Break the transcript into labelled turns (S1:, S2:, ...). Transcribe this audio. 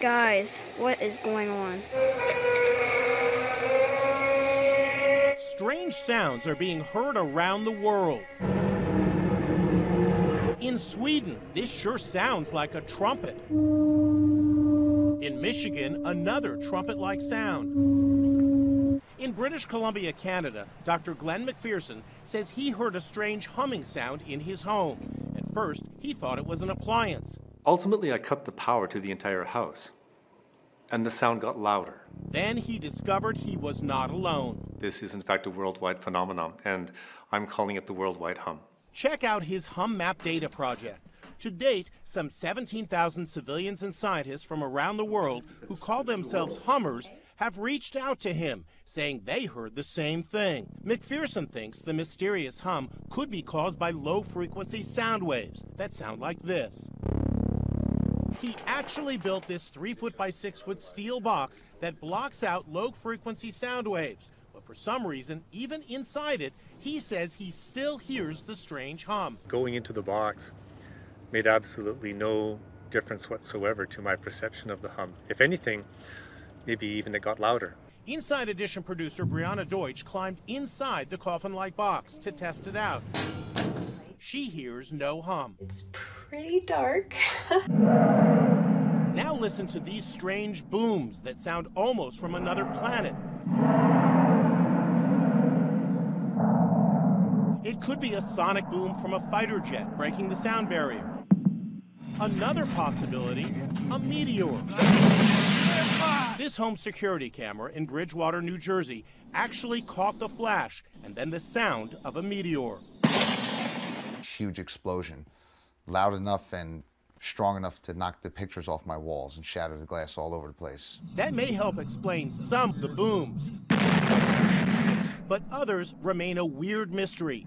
S1: Guys, what is going on?
S2: Strange sounds are being heard around the world. In Sweden, this sure sounds like a trumpet. In Michigan, another trumpet-like sound. In British Columbia, Canada, Dr. Glenn McPherson says he heard a strange humming sound in his home. At first, he thought it was an appliance.
S3: Ultimately, I cut the power to the entire house, and the sound got louder.
S2: Then he discovered he was not alone.
S3: This is, in fact, a worldwide phenomenon, and I'm calling it the worldwide hum.
S2: Check out his Hum Map Data project. To date, some 17,000 civilians and scientists from around the world who call themselves hummers have reached out to him, saying they heard the same thing. McPherson thinks the mysterious hum could be caused by low-frequency sound waves that sound like this. He actually built this 3-foot by 6-foot steel box that blocks out low-frequency sound waves. But for some reason, even inside it, he says he still hears the strange hum.
S4: Going into the box made absolutely no difference whatsoever to my perception of the hum. If anything, maybe even it got louder.
S2: Inside Edition producer Brianna Deutsch climbed inside the coffin-like box to test it out. She hears no hum.
S5: It's pretty dark.
S2: Now listen to these strange booms that sound almost from another planet. It could be a sonic boom from a fighter jet breaking the sound barrier. Another possibility, a meteor. This home security camera in Bridgewater, New Jersey, actually caught the flash and then the sound of a meteor.
S6: Huge explosion, loud enough and strong enough to knock the pictures off my walls and shatter the glass all over the place.
S2: That may help explain some of the booms. But others remain a weird mystery.